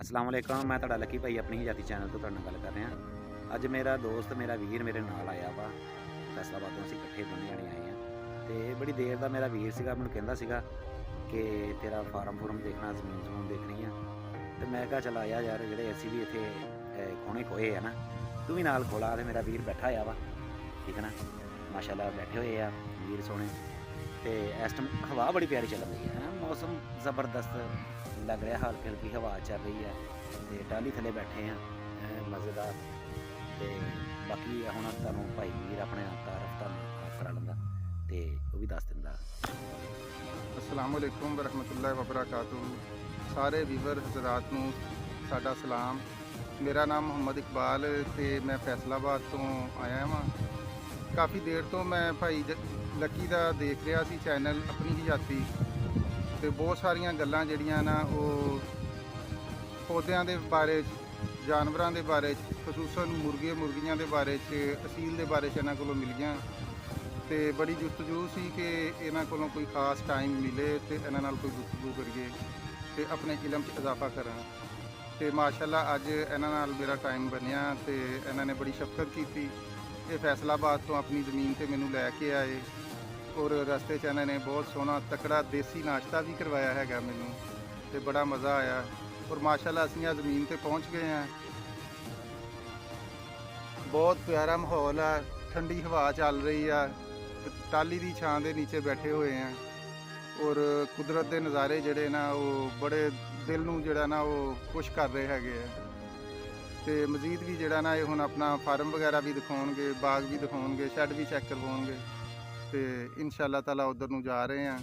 अस्सलाम वालेकुम। मैं तुहाडा लकी भाई अपनी ही जाति चैनल तो तुहाडे नाल गल कर रहा। अज मेरा दोस्त मेरा वीर मेरे नाल आया वा। फैसलाबाद तो असीं इकट्ठे दोने जणे आए हैं ते बड़ी देर दा मेरा वीर सीगा, मैनूं कहंदा सीगा कि तेरा फार्म फूरम देखना, जमीन जमून देखनी आ। ते मैं कहा चल आया यार, जिहड़े असीं भी इत्थे खोने खोए है ना, तू भी नाल खोला। ते मेरा वीर बैठा होया वा, ठीक है ना, माशाअल्लाह बैठे हुए आ वीर सोहणे। ते इस टाइम हवा बड़ी प्यारी चलन रही है, मौसम ज़बरदस्त लग रहा, हल्की हल्की हवा चल रही है। तो टाली थले बैठे हैं मज़ेदार। तो बाकी हुण तुहानूं भाई वीर अपने तारफ तुहानूं करा लैंदा ते वो भी दस दिंदा। अस्सलाम वालेकुम वरहमतुल्लाहि वबरकातुहू। सारे वीवर हज़रात नूं साडा सलाम। मेरा नाम मुहम्मद इकबाल ते मैं फैसलाबाद तो आया वां। काफ़ी देर तो मैं भाई लकी दा देख रहा सी चैनल अपनी ही जाति, ते बहुत सारियां गल्लां जिहड़ियां ना वो पौदिਆਂ ਦੇ ਬਾਰੇ, ਜਾਨਵਰਾਂ ਦੇ ਬਾਰੇ, ਖਸੂਸਨ ਮੁਰਗੇ ਮੁਰਗੀਆਂ ਦੇ ਬਾਰੇ 'ਚ, ਅਸੀਲ ਦੇ ਬਾਰੇ 'ਚ ਇਹਨਾਂ ਕੋਲੋਂ ਮਿਲੀਆਂ। ਤੇ ਬੜੀ ਜੁਸਤਜੂ ਸੀ ਕਿ ਇਹਨਾਂ ਕੋਲੋਂ ਕੋਈ ਖਾਸ ਟਾਈਮ ਮਿਲੇ ਤੇ ਇਹਨਾਂ ਨਾਲ ਕੋਈ ਗੁਫ਼ਤਗੂ ਕਰੀਏ ਤੇ ਆਪਣੇ ਇਲਮ 'ਚ ਇਜ਼ਾਫਾ ਕਰਾਂ। ਤੇ ਮਾਸ਼ਾਅੱਲਾ ਅੱਜ ਇਹਨਾਂ ਨਾਲ ਮੇਰਾ ਟਾਈਮ ਬਣਿਆ ਤੇ ਇਹਨਾਂ ਨੇ ਬੜੀ ਸ਼ਫਕਤ ਕੀਤੀ। ਇਹ ਫੈਸਲਾਬਾਦ ਤੋਂ ਆਪਣੀ ਜ਼ਮੀਨ ਤੇ ਮੈਨੂੰ ਲੈ ਕੇ ਆਏ ਔਰ ਰਸਤੇ 'ਚ ਇਹਨਾਂ ਨੇ ਬਹੁਤ ਸੋਹਣਾ ਤਕੜਾ ਦੇਸੀ ਨਾਸ਼ਤਾ ਵੀ ਕਰਵਾਇਆ ਹੈਗਾ ਮੈਨੂੰ, ਤੇ ਬੜਾ ਮਜ਼ਾ ਆਇਆ। ਔਰ ਮਾਸ਼ਾਅੱਲਾ ਅਸੀਂ ਆ ਜ਼ਮੀਨ ਤੇ ਪਹੁੰਚ ਗਏ ਹਾਂ। ਬਹੁਤ ਪਿਆਰਾ ਮਾਹੌਲ ਆ, ਠੰਡੀ ਹਵਾ ਚੱਲ ਰਹੀ ਆ, ਟਾਲੀ ਦੀ ਛਾਂ ਦੇ ਨੀਚੇ ਬੈਠੇ ਹੋਏ ਆ ਔਰ ਕੁਦਰਤ ਦੇ ਨਜ਼ਾਰੇ ਜਿਹੜੇ ਨਾ ਉਹ ਬੜੇ ਦਿਲ ਨੂੰ ਜਿਹੜਾ ਨਾ ਉਹ ਖੁਸ਼ ਕਰ ਰਹੇ ਹੈਗੇ ਆ। ਤੇ ਮਜ਼ੀਦ ਵੀ ਜਿਹੜਾ ਨਾ ਇਹ ਹੁਣ ਆਪਣਾ ਫਾਰਮ ਵਗੈਰਾ ਵੀ ਦਿਖਾਉਣਗੇ, ਬਾਗ ਵੀ ਦਿਖਾਉਣਗੇ, ਸ਼ੈੱਡ ਵੀ ਚੈੱਕ ਕਰਵਾਉਣਗੇ ਤੇ ਇਨਸ਼ਾ ਅੱਲਾਹ ਤਾਲਾ ਉਧਰ ਨੂੰ ਜਾ ਰਹੇ ਆ।